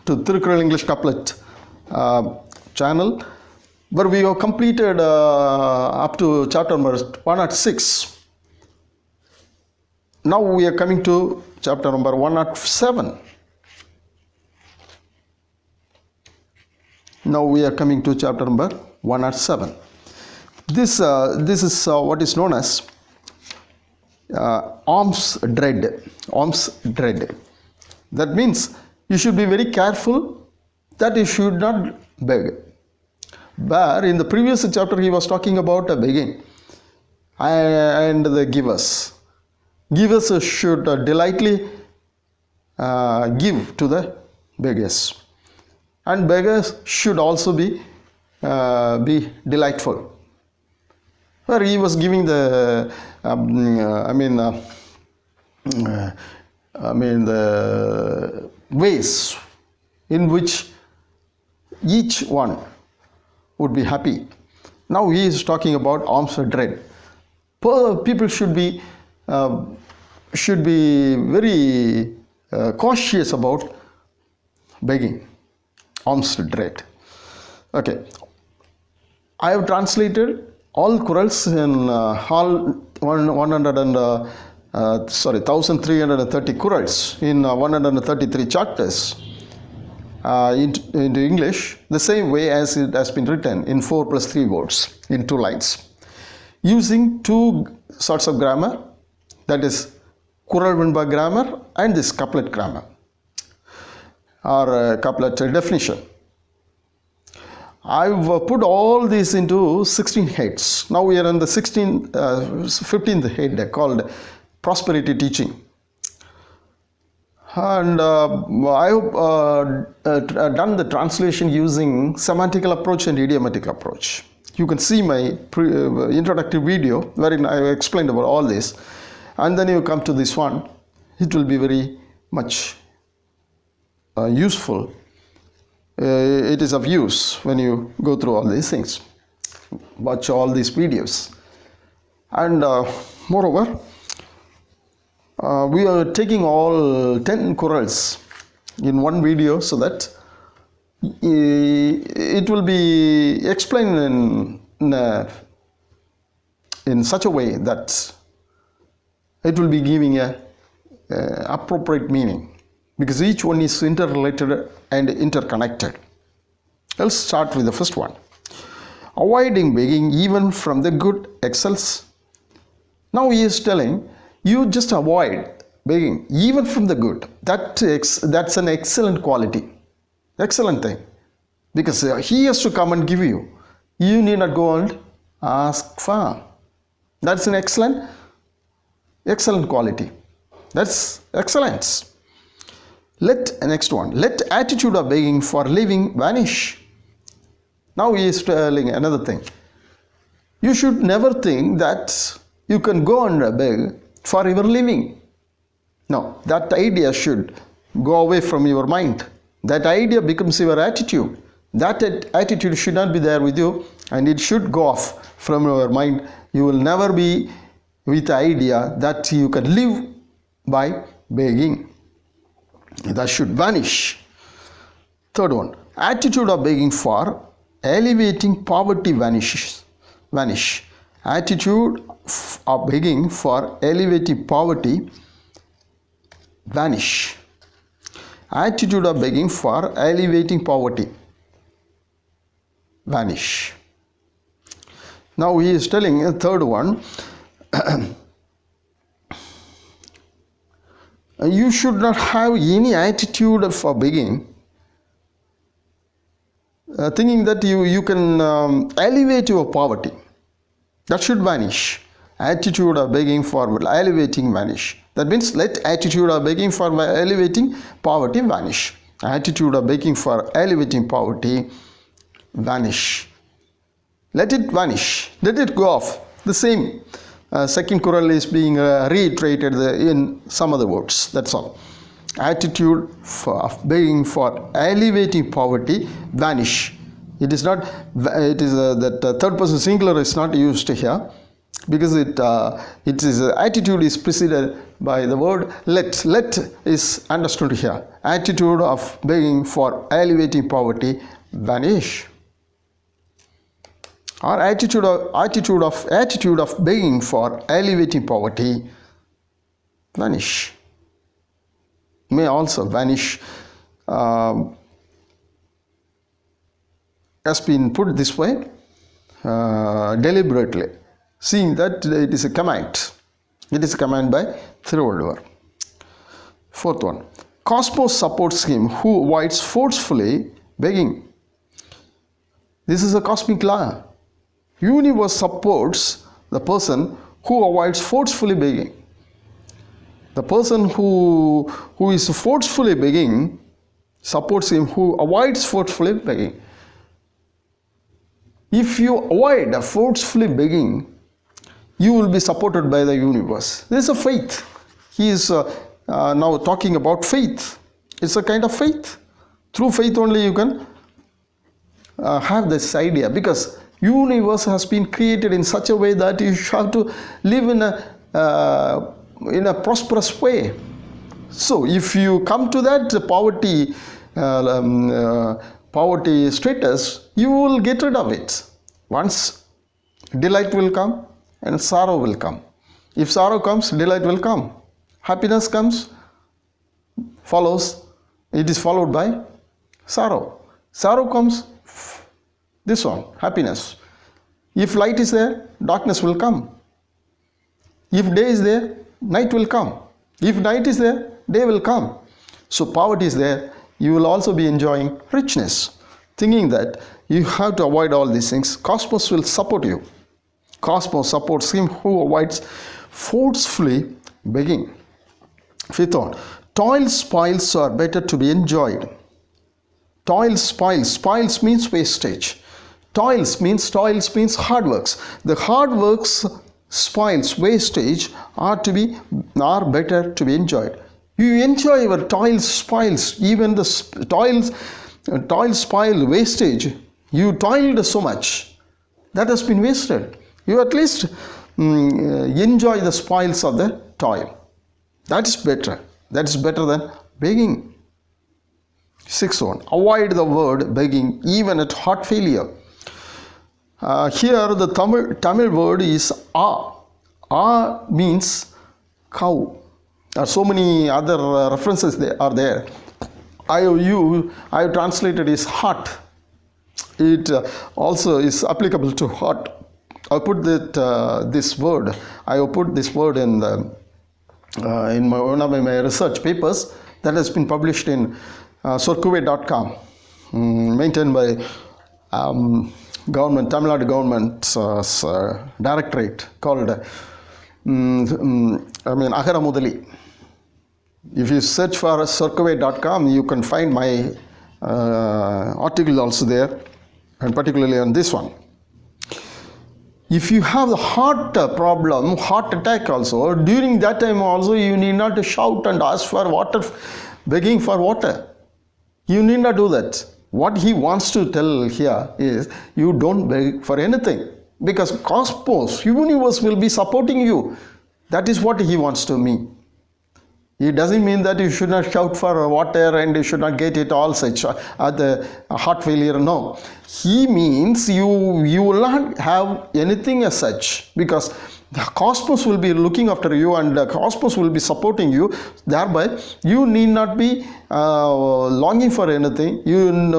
to Thirukkural English Couplet channel, where we have completed up to chapter number 106. Now we are coming to chapter number 107. Now we are coming to chapter number 107. This is what is known as alms dread. Alms dread. That means you should be very careful that you should not beg. But in the previous chapter he was talking about begging and the givers. Givers should delightfully give to the beggars, and beggars should also be delightful. Where he was giving the the ways in which each one would be happy. Now he is talking about alms dread. People should be very cautious about begging. Alms dread. Okay, I have translated all Qurals in all 1330 Qurals in 133 chapters into English, the same way as it has been written in 4 plus 3 words in 2 lines, using 2 sorts of grammar, that is Qural Vinba grammar and this couplet grammar or couplet definition. I've put all these into 16 heads. Now we are on the 15th head called prosperity teaching. And I have done the translation using semantical approach and idiomatical approach. You can see my introductory video wherein I explained about all this, and then you come to this one. It will be very much useful. It is of use when you go through all these things, watch all these videos. And moreover, we are taking all 10 Qurals in one video so that it will be explained in such a way that it will be giving a appropriate meaning, because each one is interrelated and interconnected. Let's start with the first one. Avoiding begging even from the good excels. Now he is telling you just avoid begging even from the good. That's an excellent quality, excellent thing, because he has to come and give you. You need not go and ask for. That's an excellent quality. That's excellence. Next one. Let attitude of begging for living vanish. Now he is telling another thing. You should never think that you can go and beg for your living. No, that idea should go away from your mind. That idea becomes your attitude. That attitude should not be there with you, and it should go off from your mind. You will never be with the idea that you can live by begging. That should vanish. Third one. Attitude of begging for alleviating poverty vanish. Attitude of begging for alleviating poverty vanish. Attitude of begging for alleviating poverty vanish. Now he is telling a third one. You should not have any attitude for begging, thinking that you can alleviate your poverty. That should vanish. Attitude of begging for alleviating vanish. That means let attitude of begging for alleviating poverty vanish. Attitude of begging for alleviating poverty vanish. Let it vanish. Let it go off. The same second Qural is being reiterated in some other words. That's all. Attitude of begging for alleviating poverty vanish. It is not. It is that third person singular is not used here. because it is attitude is preceded by the word let. Let is understood here. Attitude of begging for alleviating poverty vanish. Or attitude of begging for alleviating poverty vanish. May also vanish, has been put this way deliberately, seeing that it is a command. It is a command by Thiruvalluvar. Fourth one, cosmos supports him who avoids forcefully begging. This is a cosmic law. Universe supports the person who avoids forcefully begging. The person who is forcefully begging supports him who avoids forcefully begging. If you avoid forcefully begging, you will be supported by the universe. This is a faith. He is now talking about faith. It's a kind of faith. Through faith only you can have this idea, because universe has been created in such a way that you have to live in a prosperous way. So if you come to that poverty status, you will get rid of it. Once delight will come and sorrow will come. If sorrow comes, delight will come. Happiness comes, follows, it is followed by sorrow. Sorrow comes, this one, happiness. If light is there, darkness will come. If day is there, night will come. If night is there, day will come. So poverty is there, you will also be enjoying richness. Thinking that you have to avoid all these things, cosmos will support you. Cosmos supports him who avoids forcefully begging. Fifth one, toil spoils are better to be enjoyed. Toil spoils means wastage. Toils means hard works. The hard works, spoils, wastage are better to be enjoyed. You enjoy your toils, spoils, even the toil, spoil, wastage. You toiled so much, that has been wasted. You at least enjoy the spoils of the toil. That is better. That is better than begging. Sixth one, avoid the word begging even at heart failure. Here the Tamil word is a. A means cow. There are so many other references are there. I have translated is heart. It also is applicable to heart. I put this word. I have put this word in one of my research papers that has been published in sorkuve.com, maintained by government, Tamil Nadu government's directorate called Agara Mudali. If you search for sorkuve.com, you can find my article also there, and particularly on this one. If you have the heart problem, heart attack also, during that time also you need not shout and ask for water, begging for water. You need not do that. What he wants to tell here is you don't beg for anything, because cosmos, universe will be supporting you. That is what he wants to mean. It doesn't mean that you should not shout for water and you should not get it all such at the heart failure. No. He means you will not have anything as such, because the cosmos will be looking after you and the cosmos will be supporting you. Thereby, you need not be longing for anything. You need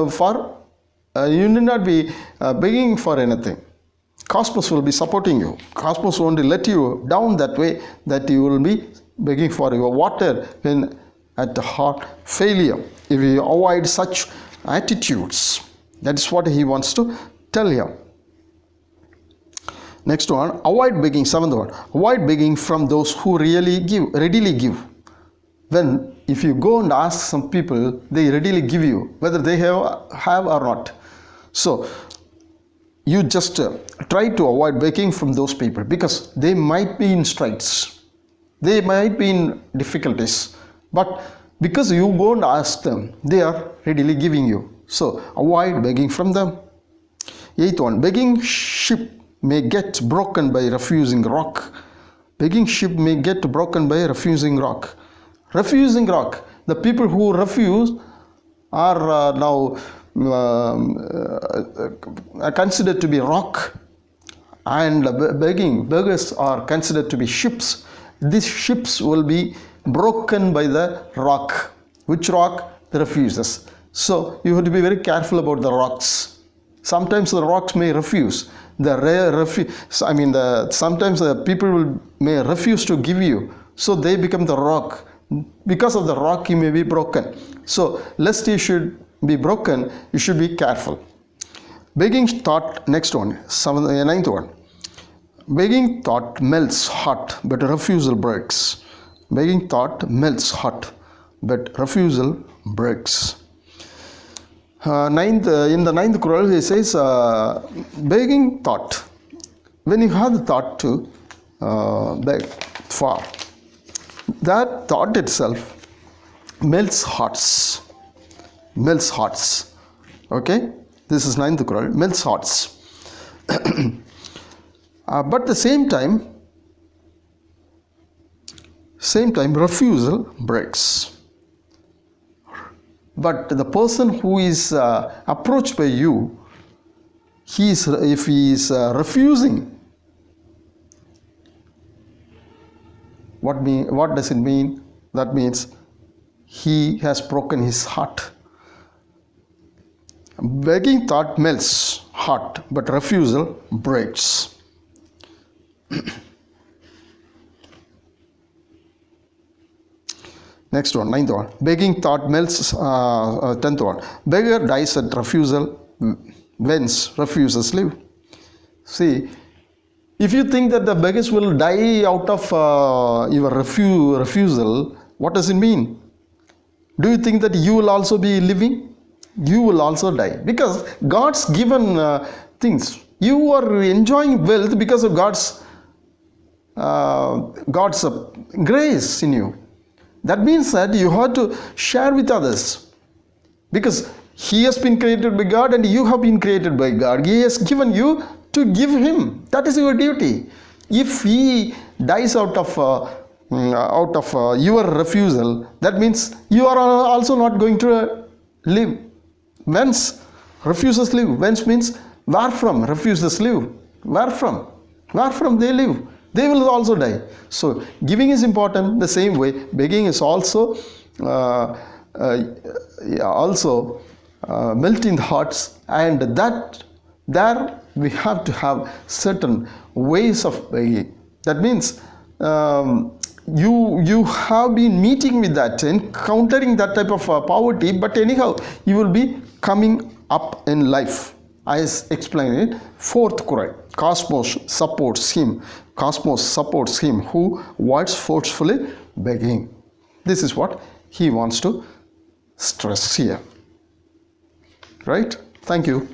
not be begging for anything. Cosmos will be supporting you. Cosmos won't let you down that way that you will be begging for your water when at the heart failure. If you avoid such attitudes, that is what he wants to tell you. Next one, avoid begging. Seventh one, avoid begging from those who readily give. If you go and ask some people, they readily give you, whether they have or not. So you just try to avoid begging from those people, because they might be in straits. They might be in difficulties, but because you go and ask them, they are readily giving you. So avoid begging from them. Eighth one, begging may get broken by refusing rock. Begging ship may get broken by refusing rock. Refusing rock. The people who refuse are now considered to be rock, and beggars are considered to be ships. These ships will be broken by the rock. Which rock? The refuses. So you have to be very careful about the rocks. Sometimes the rocks may refuse. Sometimes the people may refuse to give you, so they become the rock. Because of the rock, you may be broken. So lest you should be broken, you should be careful. Begging thought, next one, ninth one. Begging thought melts hot, but refusal breaks. Begging thought melts hot, but refusal breaks. In the ninth Quran, he says, begging thought. When you have the thought to beg for, that thought itself melts hearts. Melts hearts. Okay? This is ninth Quran, melts hearts. But at the same time, refusal breaks. But the person who is approached by you, if he is refusing, what does it mean? That means he has broken his heart. Begging thought melts heart, but refusal breaks. Next one, ninth one. Begging thought melts, 10th one. Beggar dies at refusal, whence refuses live. See, if you think that the beggars will die out of your refusal, what does it mean? Do you think that you will also be living? You will also die. Because God's given things. You are enjoying wealth because of God's grace in you. That means that you have to share with others, because he has been created by God and you have been created by God. He has given you to give him. That is your duty. If he dies out of your refusal, that means you are also not going to live. Whence refuses live? Whence means where from refuses live? Where from? Where from they live? They will also die. So giving is important. The same way, begging is also melting the hearts, and that there we have to have certain ways of begging. That means you have been meeting with that, encountering that type of poverty, but anyhow you will be coming up in life. I explained it. Fourth Quran. Cosmos supports him. Cosmos supports him who avoids forcefully begging. This is what he wants to stress here. Right? Thank you.